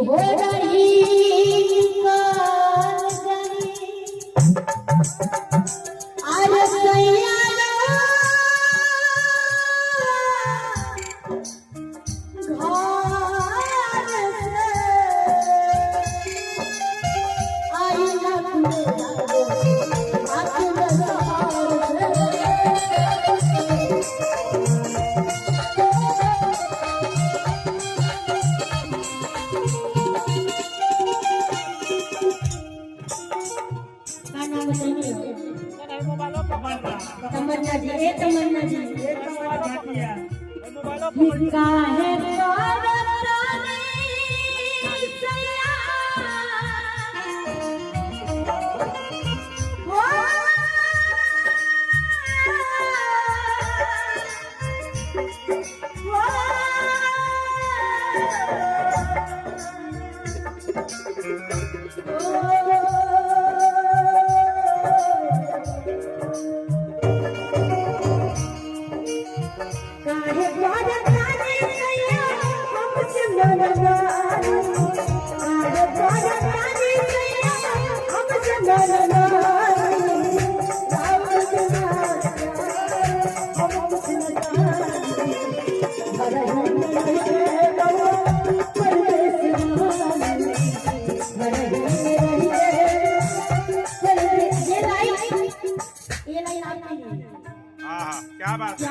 घोड़ही अरे सैया तमन्ना जी ये तमन्ना जी ये काहे करतानी सैया क्या बात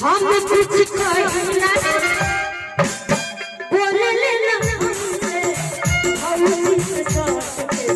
हम कुछ कहना बोले लेना हमसे हम किस सोच के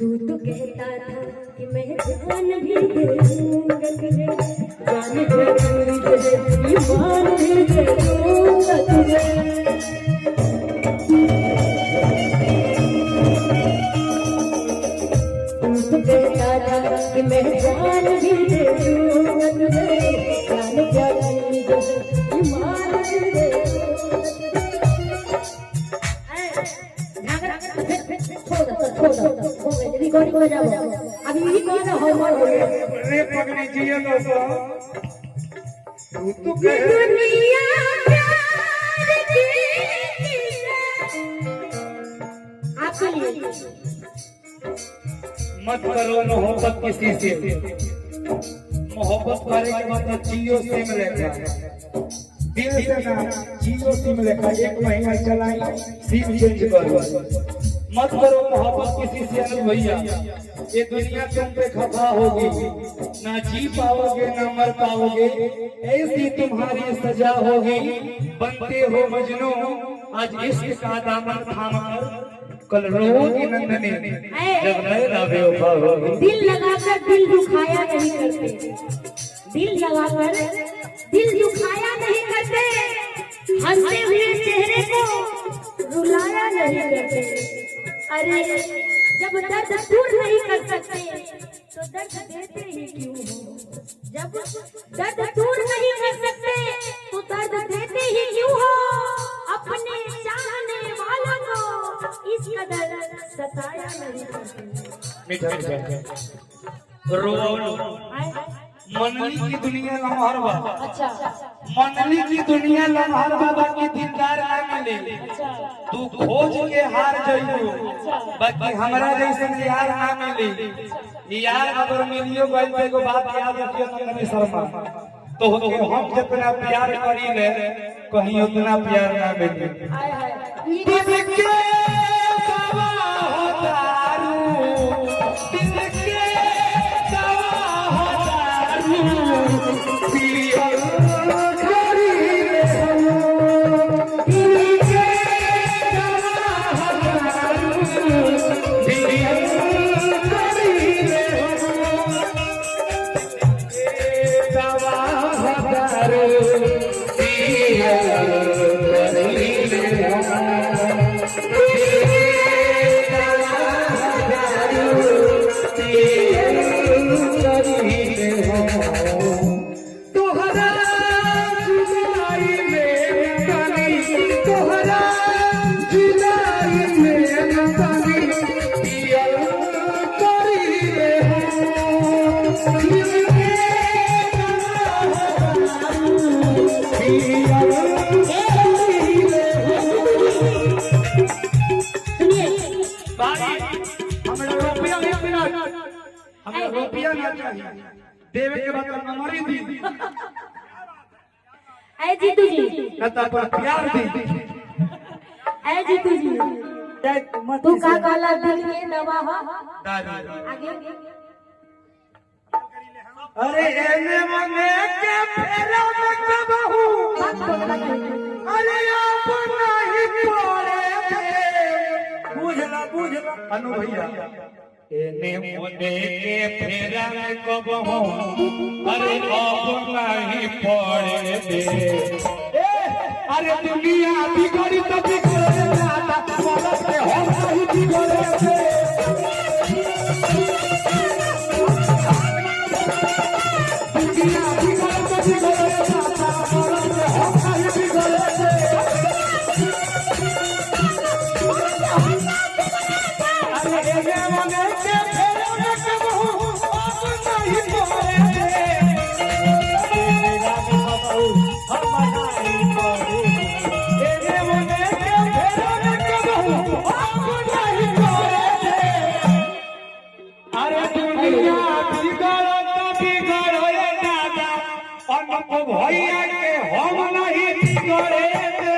तू तो कहता था कि मैं जान भी दे दूंगा तुझे, जान जरूरी तुझे, ईमान भी दे दूंगा तुझे। तू तो कहता था कि मैं जान भी दे दूंगा तुझे, जान जरूरी तुझे, ईमान भी दे रिकॉर्डिंग हो जाओ अभी भी कौन है हॉर्मोन हो गया रे पगड़ी जिए तो तू तो ये दुनिया प्यार की आपके लिए मत करो मोहब्बत किसी से, मोहब्बत करे के मतलब जियो सिम लेकर दिल से ना जियो सिम लेकर 1 महीना चलाई सिम चेंज करो। मत करो मोहब्बत किसी से अनु भैया, ये दुनिया तुम पे खफा होगी, ना जी पाओगे ना मर पाओगे, ऐसी तुम्हारी सजा होगी। बनते हो मजनू आज इश्क का दामन थाम कर, कल रोगी नंदनी जब नए राबे वफा होगी। दिल लगाकर दिल दुखाया नहीं करते, दिल लगाकर दिल दुखाया नहीं करते, हंसते हुए चेहरे को रुलाया नहीं करते। अरे जब दर्द दूर नहीं कर सकते तो दर्द देते ही क्यों हो, जब दर्द दूर नहीं कर सकते तो दर्द देते ही क्यों हो। अपने चाहने वालों को इस कदर सताया नहीं करते। मीठा मीठा रो मनली की दुनिया लम्हार बाबा, अच्छा मनली की दुनिया लम्हार बाबा की दीदार ना मिले, तू खोज के हार जाइयो, बाकी हमरा जैसे यार ना मिले। यार अगर मिलियो गइल तो एगो बात याद रखियो कनी शर्मा, तो हम जितना प्यार करी ले कहीं उतना प्यार ना मिले। दिल के दवा हो दारू, दिल के दवा हो दारू, पिया करी ले हम। दिल के दवा हो दारू, पिया करी ले हम। दवा हो दारू, पिया करी ले हम। तोहरा जुदाई में नदानी, तोहरा जुदाई में नदानी, पिया करी ले हम। दिल के पिया करी ले हम। सुनिए भाई हमरा रुपया नहीं मिलत, हमरा रुपया ना चाहिए, देवे के बाद हमारी दी ऐ जीतू जी, ना तो पर प्यार दी। ऐ जीतू जी, तू का काला दिल के दवा हो दादी आगे अरे एने मने के फेरा में कबहू, अरे आप नहीं पड़े थे। बुझला बुझला अनु भैया, एने मने के फेरा में कबहू, अरे आप नहीं पड़े थे। अरे दुनिया बिगड़ी तो बिगड़े जाता, मदद से हम नहीं बिगड़े थे। दुनिया बिगड़ी तो बिगड़े जाता, मदद से हम नहीं बिगड़े थे। अरे एने मने के फेरा में कबहू, आप नहीं पड़े थे। मेरा भी बबू हम नहीं पड़े। एने मने के फेरा में कबहू, आप नहीं पड़े थे। अरे दुनिया बिगड़ो तो बिगड़ो ये दादा, अनप भैया के हम नहीं बिगड़े थे।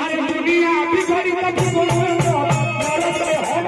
अरे दुनिया बिगड़ी तो बिगड़ो, मरद से हम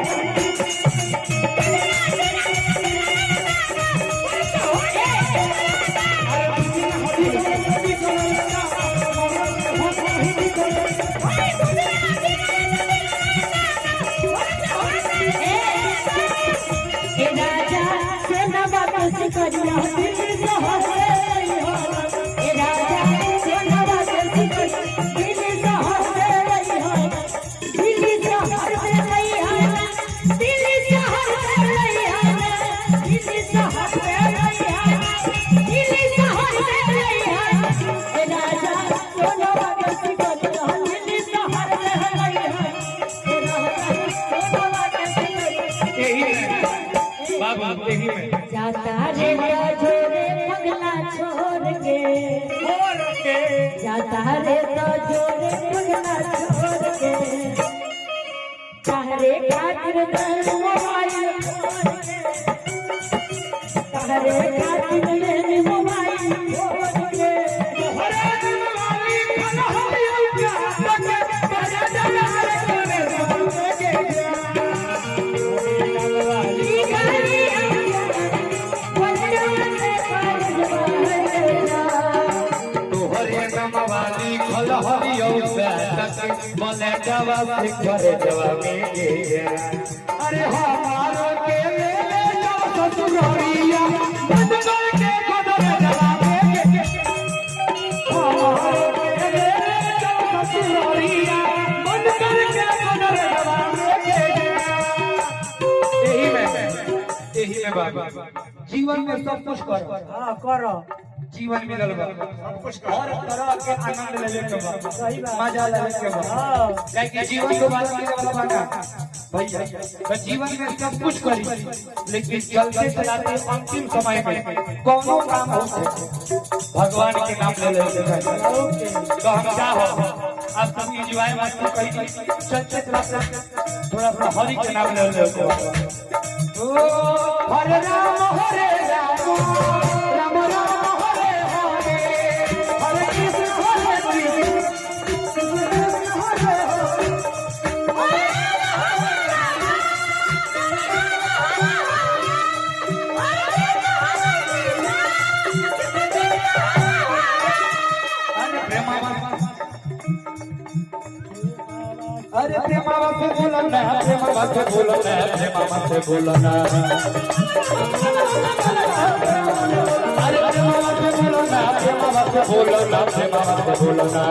बाबू यही में जाता रे जोरे पगला छोड़ के जाता रे तो जोरे पगला छोड़ के तारे खातिर दल मोबाइल छोड़ के तारे खातिर दल मोबाइल छोड़ के अरे हमारो के ले ले जाओ ससुरिया बंद करके गोदर जवा में हमारो के ले ले जाओ ससुरिया बंद करके गोदर जवा में यही में बाबा जीवन में सब कुछ करो हां करो जीवन मिलल बा हर तरह के आनंद ले के बा मजा ले के बा काहे कि जीवन दोबारा मिले वाला बाना भैया तो जीवन में सब कुछ करी लेकिन चलते चलाते अंतिम समय में कोनो काम हो भगवान के नाम ले ले तो हम चाहो आप सब एंजॉय मत करी चलते चलाते थोड़ा थोड़ा हरि के नाम ले ले ओ हरे राम राम राम अरे प्रेमावा से बोलो ना प्रेमावा से बोलो ना प्रेमावा से बोलो ना अरे प्रेमावा से बोलो ना प्रेमावा से बोलो ना प्रेमावा से बोलो ना